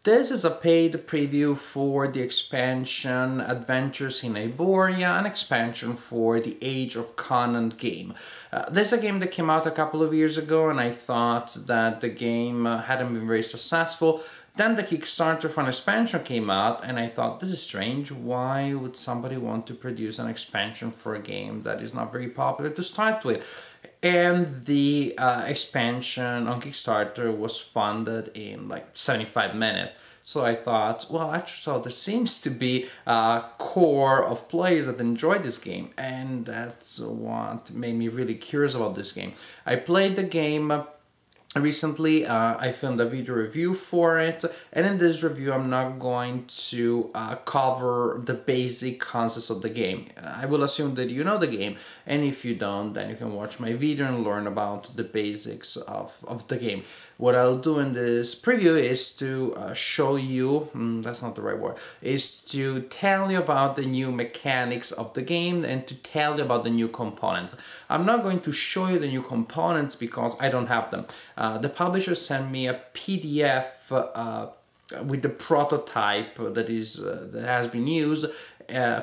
This is a paid preview for the expansion Adventures in Hyboria, an expansion for the Age of Conan game. This is a game that came out a couple of years ago, and I thought that the game hadn't been very successful. Then the Kickstarter for an expansion came out, and I thought, this is strange. Why would somebody want to produce an expansion for a game that is not very popular to start with? And the expansion on Kickstarter was funded in like 75 minutes. So I thought, well, actually, so there seems to be a core of players that enjoy this game, and that's what made me really curious about this game. I played the game recently. I filmed a video review for it, and in this review I'm not going to cover the basic concepts of the game. I will assume that you know the game, and if you don't, then you can watch my video and learn about the basics of the game. What I'll do in this preview is to show you, that's not the right word, is to tell you about the new mechanics of the game and to tell you about the new components. I'm not going to show you the new components because I don't have them. The publisher sent me a PDF with the prototype that has been used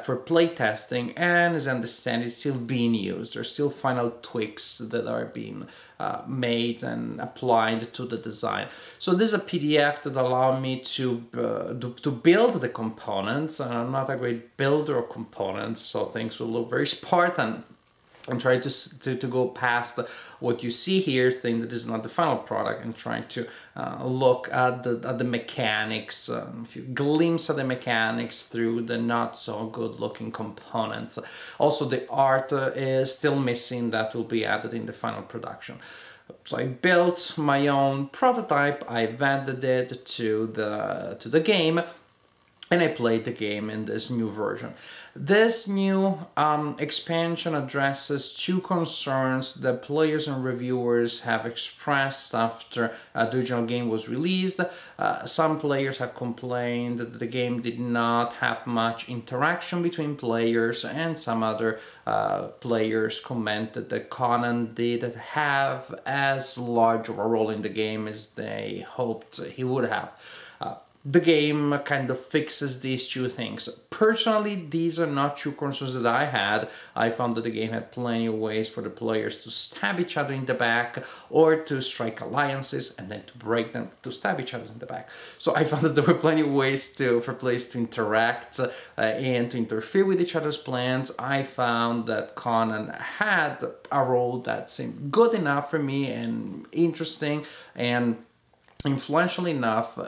for playtesting, and as I understand, it's still being used. There's still final tweaks that are being made and applied to the design. So this is a PDF that allows me to build the components. I'm not a great builder of components, so things will look very Spartan. And try to go past what you see here, think that this is not the final product, and trying to look at the mechanics, a few glimpses of the mechanics through the not so good looking components. Also, the art is still missing, that will be added in the final production. So I built my own prototype, I vended it to the game, and I played the game in this new version. This new expansion addresses two concerns that players and reviewers have expressed after the original game was released. Some players have complained that the game did not have much interaction between players, and some other players commented that Conan didn't have as large of a role in the game as they hoped he would have. The game kind of fixes these two things. Personally, these are not two concerns that I had. I found that the game had plenty of ways for the players to stab each other in the back, or to strike alliances and then to break them, to stab each other in the back. So I found that there were plenty of ways for players to interact and to interfere with each other's plans. I found that Conan had a role that seemed good enough for me and interesting and influential enough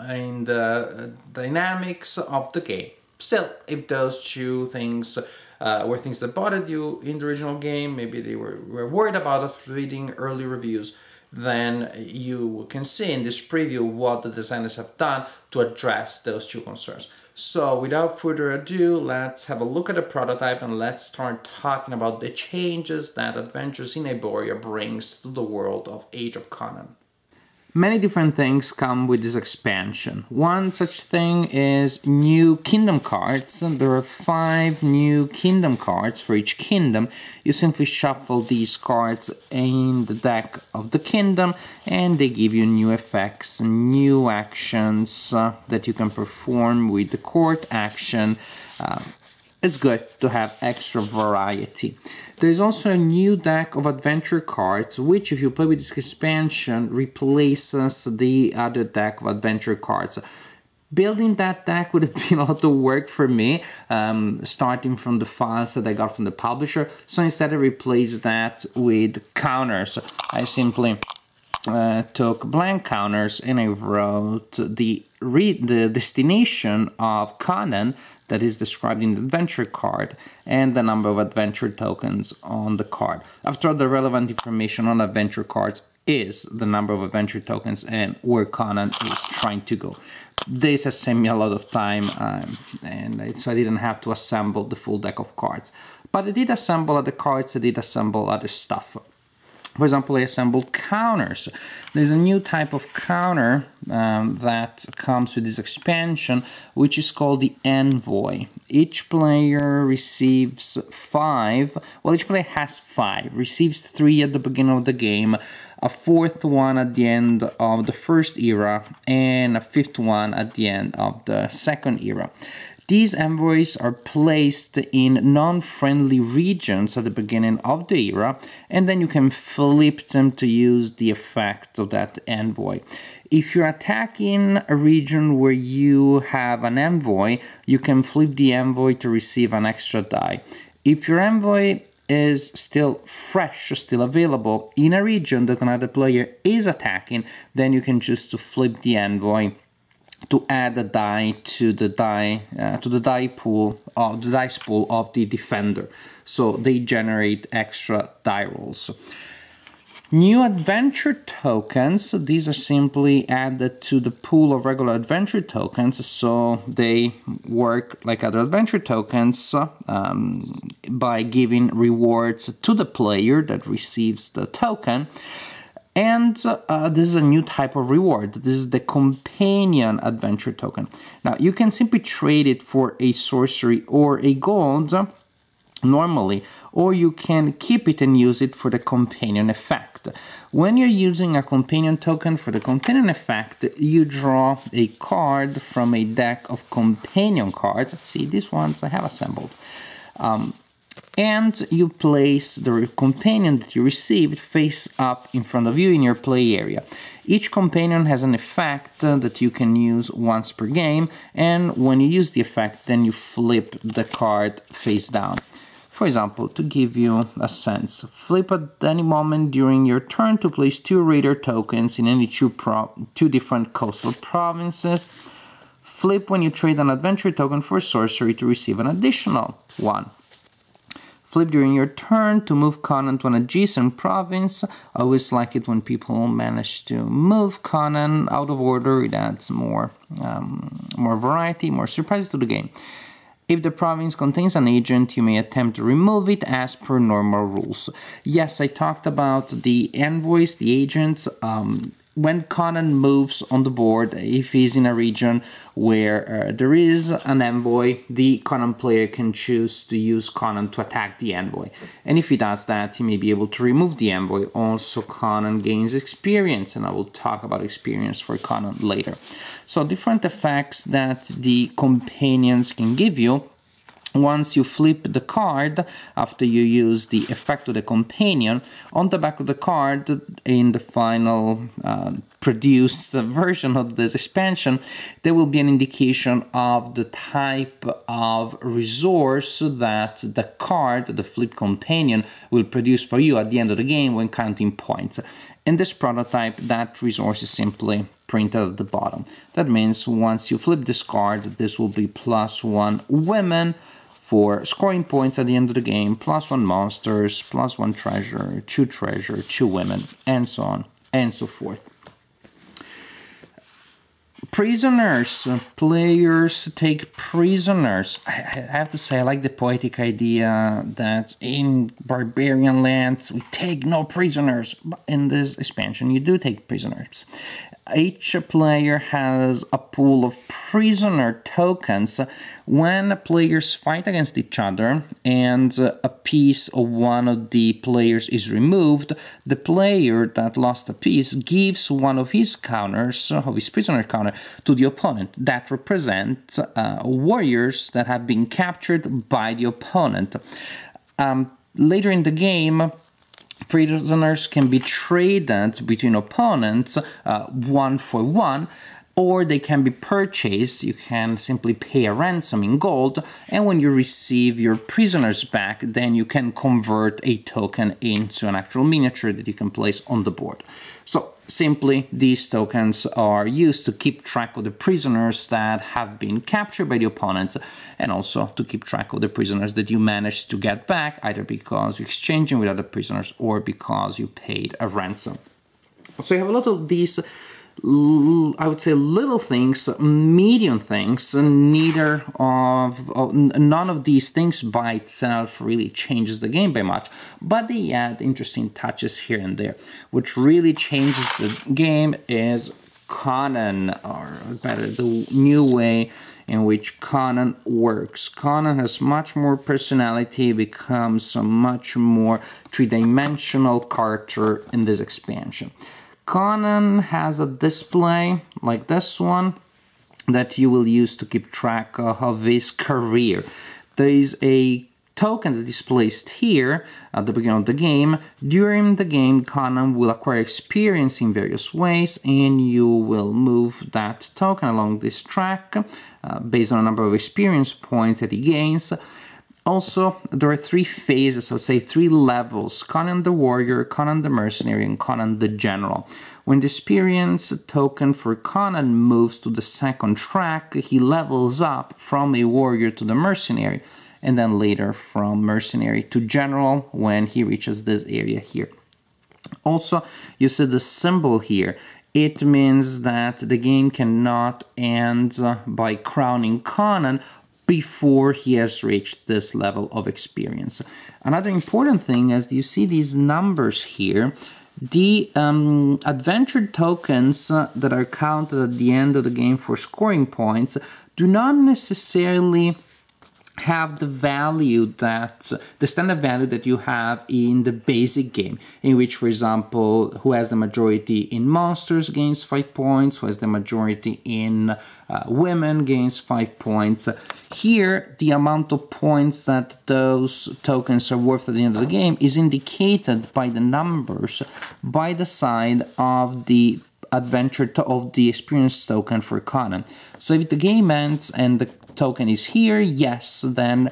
in the dynamics of the game. Still, if those two things were things that bothered you in the original game, maybe they were worried about it reading early reviews, then you can see in this preview what the designers have done to address those two concerns. So without further ado, let's have a look at the prototype and let's start talking about the changes that Adventures in Hyboria brings to the world of Age of Conan. Many different things come with this expansion. One such thing is new kingdom cards. There are 5 new kingdom cards for each kingdom. You simply shuffle these cards in the deck of the kingdom, and they give you new effects, new actions that you can perform with the court action. It's good to have extra variety. There's also a new deck of adventure cards, which, if you play with this expansion, replaces the other deck of adventure cards. Building that deck would have been a lot of work for me, starting from the files that I got from the publisher. So instead I replaced that with counters. I simply took blank counters and I wrote the destination of Conan that is described in the adventure card and the number of adventure tokens on the card. After all, the relevant information on adventure cards is the number of adventure tokens and where Conan is trying to go. This has saved me a lot of time, so I didn't have to assemble the full deck of cards. But I did assemble other cards, I did assemble other stuff. For example, I assembled counters. There's a new type of counter that comes with this expansion, which is called the Envoy. Each player receives 5, well, each player has 5, receives 3 at the beginning of the game, a fourth one at the end of the first era, and a fifth one at the end of the second era. These envoys are placed in non-friendly regions at the beginning of the era, and then you can flip them to use the effect of that envoy. If you're attacking a region where you have an envoy, you can flip the envoy to receive an extra die. If your envoy is still fresh, still available in a region that another player is attacking, then you can choose to flip the envoy to add a die to the dice pool of the defender, so they generate extra die rolls. New adventure tokens, these are simply added to the pool of regular adventure tokens, so they work like other adventure tokens by giving rewards to the player that receives the token. And this is a new type of reward. This is the companion adventure token. Now, you can simply trade it for a sorcery or a gold normally, or you can keep it and use it for the companion effect. When you're using a companion token for the companion effect, you draw a card from a deck of companion cards. See, these ones I have assembled. And you place the companion that you received face up in front of you in your play area. Each companion has an effect that you can use once per game, and when you use the effect, then you flip the card face down. For example, to give you a sense, flip at any moment during your turn to place 2 raider tokens in any two different coastal provinces. Flip when you trade an adventure token for sorcery to receive an additional one. Flip during your turn to move Conan to an adjacent province. I always like it when people manage to move Conan out of order. It adds more variety, more surprises to the game. If the province contains an agent, you may attempt to remove it as per normal rules. Yes, I talked about the envoys, the agents. When Conan moves on the board, if he's in a region where there is an envoy, the Conan player can choose to use Conan to attack the envoy. And if he does that, he may be able to remove the envoy. Also, Conan gains experience, and I will talk about experience for Conan later. So, different effects that the companions can give you. Once you flip the card, after you use the effect of the companion, on the back of the card, in the final produced version of this expansion, there will be an indication of the type of resource that the card, the flip companion, will produce for you at the end of the game when counting points. In this prototype, that resource is simply printed at the bottom. That means once you flip this card, this will be +1 women, for scoring points at the end of the game, +1 monsters, +1 treasure, 2 women, and so on and so forth. Prisoners. Players take prisoners. I have to say, I like the poetic idea that in barbarian lands we take no prisoners. But in this expansion, you do take prisoners. Each player has a pool of prisoner tokens. When players fight against each other and a piece of one of the players is removed, the player that lost a piece gives one of his counters, of his prisoner counter, to the opponent. That represents warriors that have been captured by the opponent. Later in the game, prisoners can be traded between opponents 1 for 1, or they can be purchased. You can simply pay a ransom in gold, and when you receive your prisoners back, then you can convert a token into an actual miniature that you can place on the board. So simply, these tokens are used to keep track of the prisoners that have been captured by the opponents, and also to keep track of the prisoners that you managed to get back, either because you're exchanging with other prisoners or because you paid a ransom. So you have a lot of these, I would say, little things, medium things. None of these things by itself really changes the game by much, but they add interesting touches here and there. What really changes the game is Conan, or better, the new way in which Conan works. Conan has much more personality, becomes a much more three-dimensional character in this expansion. Conan has a display like this one that you will use to keep track of his career. There is a token that is placed here at the beginning of the game. During the game, Conan will acquire experience in various ways, and you will move that token along this track based on a number of experience points that he gains. Also, there are three phases, I would say 3 levels: Conan the Warrior, Conan the Mercenary, and Conan the General. When the experience token for Conan moves to the second track, he levels up from a warrior to the mercenary, and then later from mercenary to general when he reaches this area here. Also, you see the symbol here. It means that the game cannot end by crowning Conan before he has reached this level of experience. Another important thing is you see these numbers here. The adventure tokens that are counted at the end of the game for scoring points do not necessarily have the value that, the standard value that you have in the basic game, in which, for example, who has the majority in monsters gains 5 points, who has the majority in women gains 5 points. Here, the amount of points that those tokens are worth at the end of the game is indicated by the numbers by the side of the adventure of the experience token for Conan. So if the game ends and the token is here, yes, then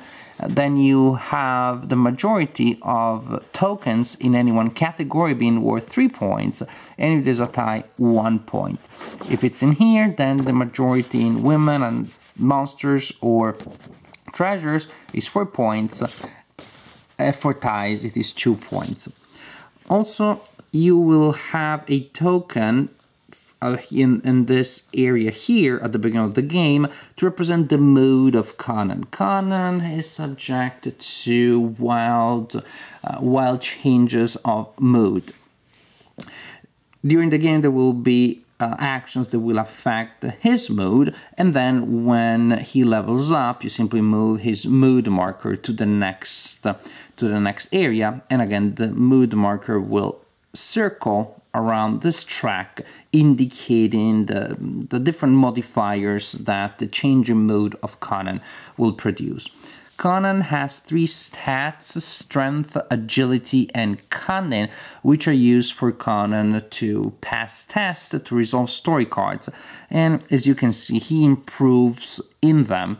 you have the majority of tokens in any one category being worth 3 points, and if there's a tie, 1 point. If it's in here, then the majority in women and monsters or treasures is 4 points. For ties, it is 2 points. Also, you will have a token in this area here at the beginning of the game to represent the mood of Conan. Conan is subject to wild changes of mood. During the game, there will be actions that will affect his mood, and then when he levels up, you simply move his mood marker to the next area, and again the mood marker will circle around this track, indicating the different modifiers that the changing mood of Conan will produce. Conan has 3 stats: strength, agility, and cunning, which are used for Conan to pass tests, to resolve story cards. And as you can see, he improves in them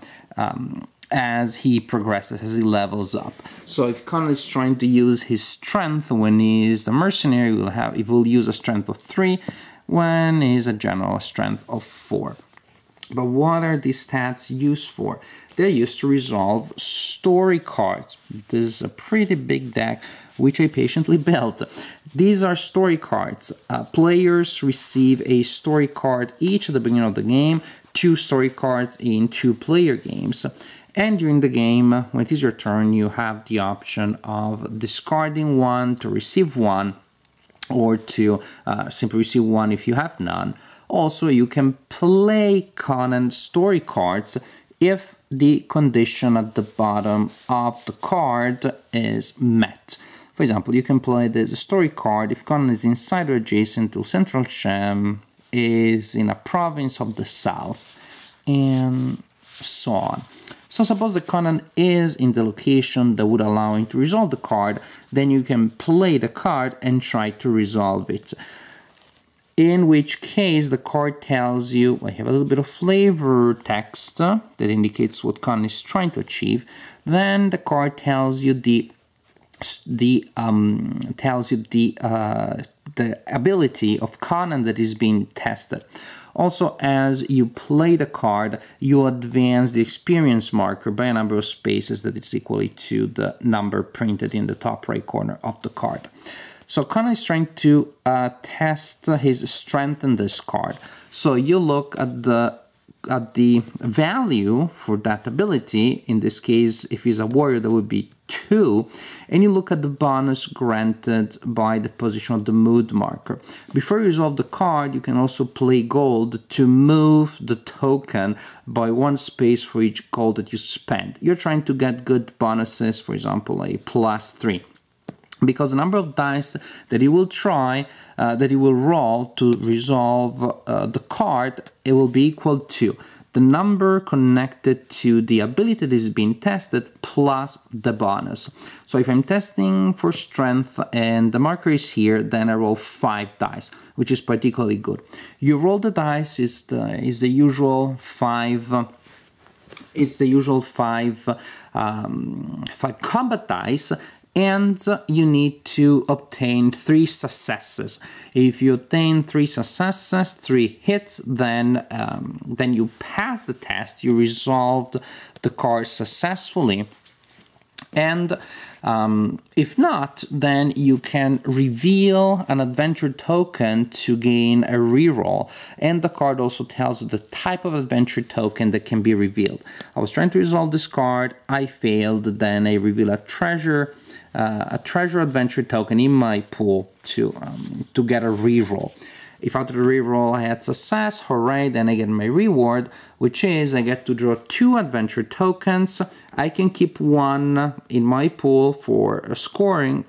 as he progresses, as he levels up. So if Conan is trying to use his strength when he is the mercenary, he will use a strength of 3, when he is a general, a strength of 4. But what are these stats used for? They're used to resolve story cards. This is a pretty big deck, which I patiently built. These are story cards. Players receive a story card each at the beginning of the game, 2 story cards in 2-player games. And during the game, when it is your turn, you have the option of discarding 1 to receive 1, or to simply receive 1 if you have none. Also, you can play Conan story cards if the condition at the bottom of the card is met. For example, you can play this story card if Conan is inside or adjacent to Central Shem, is in a province of the south, and so on. So suppose that Conan is in the location that would allow him to resolve the card, then you can play the card and try to resolve it. In which case the card tells you, I have a little bit of flavor text that indicates what Conan is trying to achieve. Then the card tells you the ability of Conan that is being tested. Also, as you play the card, you advance the experience marker by a number of spaces that is equally to the number printed in the top right corner of the card. So Conan is trying to test his strength in this card. So you look at the at the value for that ability, in this case, if he's a warrior, that would be 2, and you look at the bonus granted by the position of the mood marker. Before you resolve the card, you can also play gold to move the token by 1 space for each gold that you spend. You're trying to get good bonuses, for example, a +3. Because the number of dice that you will roll to resolve the card, it will be equal to the number connected to the ability that is being tested plus the bonus. So if I'm testing for strength and the marker is here, then I roll 5 dice, which is particularly good. You roll the dice is the usual 5. It's the usual 5 combat dice. And you need to obtain 3 successes. If you obtain 3 successes, 3 hits, then you pass the test. You resolved the card successfully. And if not, then you can reveal an adventure token to gain a reroll. And the card also tells you the type of adventure token that can be revealed. I was trying to resolve this card. I failed. Then I reveal a treasure adventure token in my pool to get a reroll. If after the reroll I had success, hooray, then I get my reward, which is I get to draw 2 adventure tokens. I can keep 1 in my pool for scoring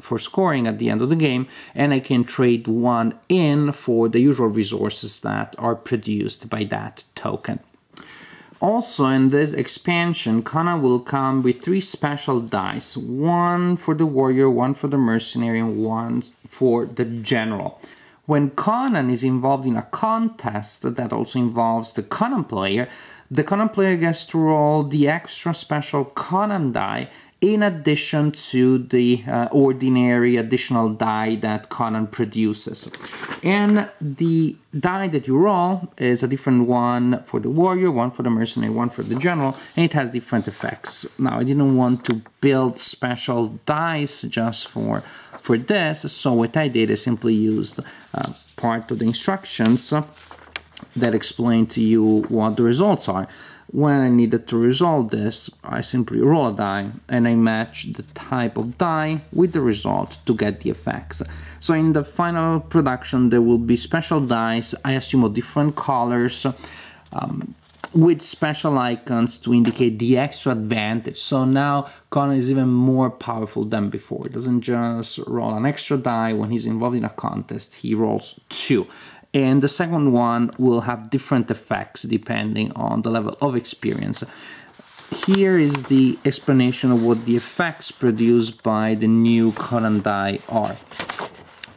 at the end of the game, and I can trade 1 in for the usual resources that are produced by that token. Also, in this expansion, Conan will come with 3 special dice, 1 for the warrior, 1 for the mercenary, and 1 for the general. When Conan is involved in a contest that also involves the Conan player gets to roll the extra special Conan die in addition to the ordinary additional die that Conan produces. And the die that you roll is a different one for the warrior, 1 for the mercenary, 1 for the general, and it has different effects. Now, I didn't want to build special dice just for this, so what I did is simply used part of the instructions that explain to you what the results are. When I needed to resolve this, I simply roll a die and I match the type of die with the result to get the effects. So in the final production there will be special dice, I assume of different colors, with special icons to indicate the extra advantage. So now Conan is even more powerful than before. He doesn't just roll an extra die when he's involved in a contest, he rolls 2. And the second one will have different effects depending on the level of experience. Here is the explanation of what the effects produced by the new Conan die are.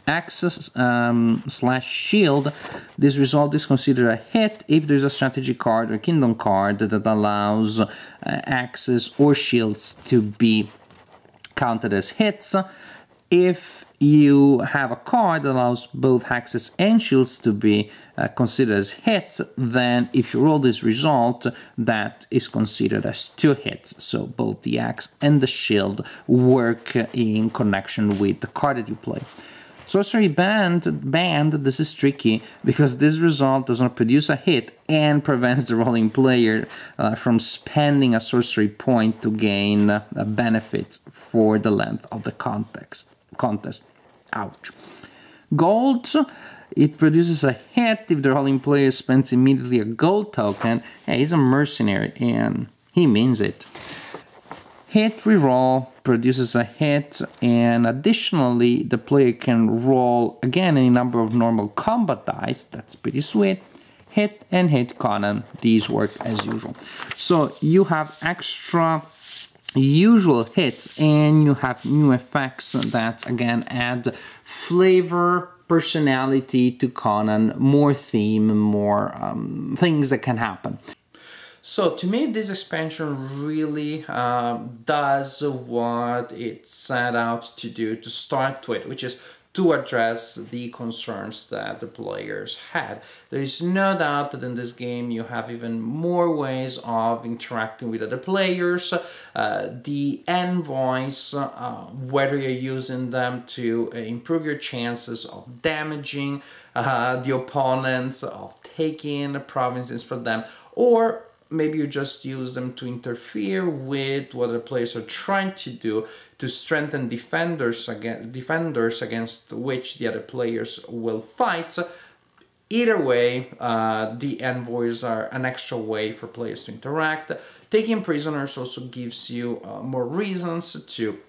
Axe/shield, this result is considered a hit if there is a strategy card or kingdom card that allows axes or shields to be counted as hits. If you have a card that allows both axes and shields to be considered as hits, then if you roll this result, that is considered as 2 hits. So both the axe and the shield work in connection with the card that you play. Sorcery banned, this is tricky because this result does not produce a hit and prevents the rolling player from spending a sorcery point to gain benefits for the length of the contest. Ouch. Gold, it produces a hit if the rolling player spends immediately a gold token. Hey, he's a mercenary and he means it. Hit reroll produces a hit, and additionally the player can roll again any number of normal combat dice. That's pretty sweet. Hit and hit Conan, these work as usual. So you have extra usual hits and you have new effects that again add flavor, personality to Conan, more theme, more things that can happen. So to me, this expansion really does what it set out to do to start with, which is to address the concerns that the players had. There is no doubt that in this game you have even more ways of interacting with other players. The envoys, whether you're using them to improve your chances of damaging the opponents, of taking provinces from them, or maybe you just use them to interfere with what the players are trying to do to strengthen defenders against which the other players will fight. Either way, the envoys are an extra way for players to interact. Taking prisoners also gives you more reasons to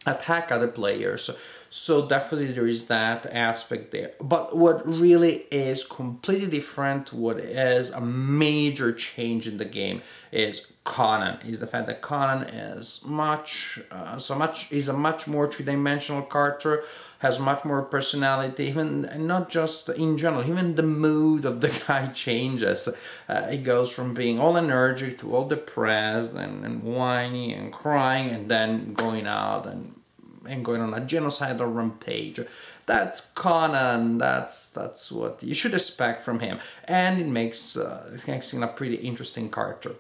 attack other players. So definitely there is that aspect there. But what really is completely different, what is a major change in the game, is Conan. Is the fact that Conan is a much more three-dimensional character, has much more personality, even not just in general, even the mood of the guy changes. It goes from being all energetic to all depressed and whiny and crying, and then going out and going on a genocidal rampage. That's Conan. That's what you should expect from him, and it makes him a pretty interesting character.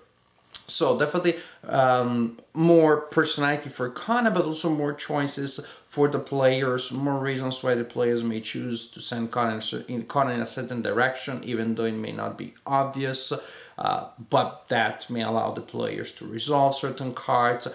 So definitely more personality for Conan, but also more choices for the players, more reasons why the players may choose to send Conan in a certain direction, even though it may not be obvious, but that may allow the players to resolve certain cards,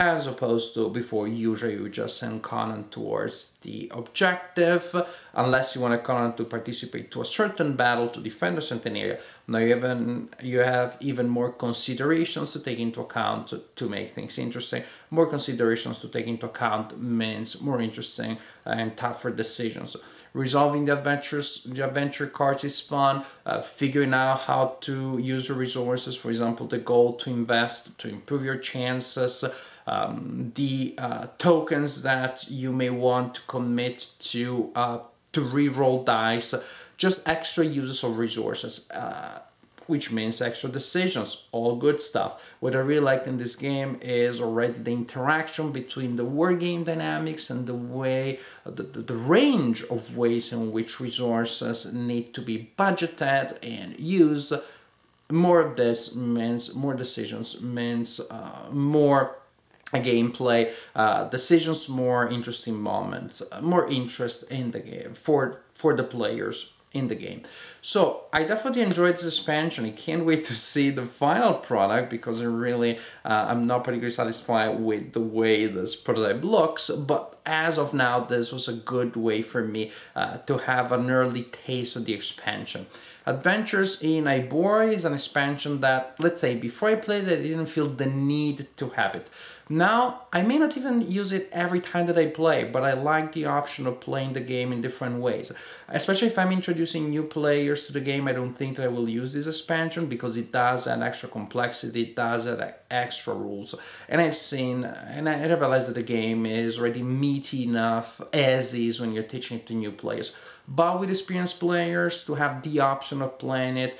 as opposed to before, usually you just send Conan towards the objective, unless you want Conan to participate to a certain battle to defend a certain area. Now you have even more considerations to take into account to make things interesting. More considerations to take into account means more interesting and tougher decisions. Resolving the adventure cards is fun. Figuring out how to use your resources, for example, the gold to invest to improve your chances, the tokens that you may want to commit to re-roll dice, just extra uses of resources, which means extra decisions, all good stuff. What I really liked in this game is already the interaction between the wargame dynamics and the way, the range of ways in which resources need to be budgeted and used. More of this means more decisions, means more gameplay, decisions, more interesting moments, more interest in the game for the players in the game. So I definitely enjoyed this expansion. I can't wait to see the final product, because I'm not particularly satisfied with the way this prototype looks, but as of now this was a good way for me to have an early taste of the expansion. Adventures in Hyboria is an expansion that, let's say, before I played it, I didn't feel the need to have it. Now, I may not even use it every time that I play, but I like the option of playing the game in different ways. Especially if I'm introducing new players to the game, I don't think that I will use this expansion, because it does add extra complexity, it does add extra rules. And I've seen, and I realized that the game is already meaty enough as is when you're teaching it to new players. But with experienced players, to have the option of playing it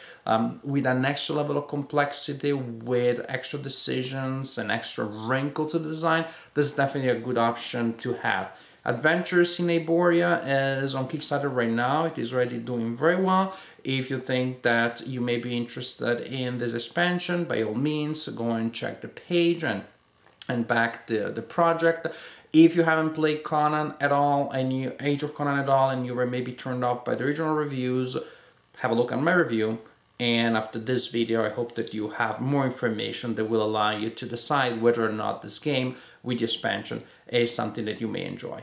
with an extra level of complexity, with extra decisions and extra wrinkle to the design, this is definitely a good option to have. Adventures in Hyboria is on Kickstarter right now. It is already doing very well. If you think that you may be interested in this expansion, by all means, go and check the page and back the project. If you haven't played Conan at all, and Age of Conan at all, and you were maybe turned off by the original reviews, have a look at my review. And after this video, I hope that you have more information that will allow you to decide whether or not this game with the expansion is something that you may enjoy.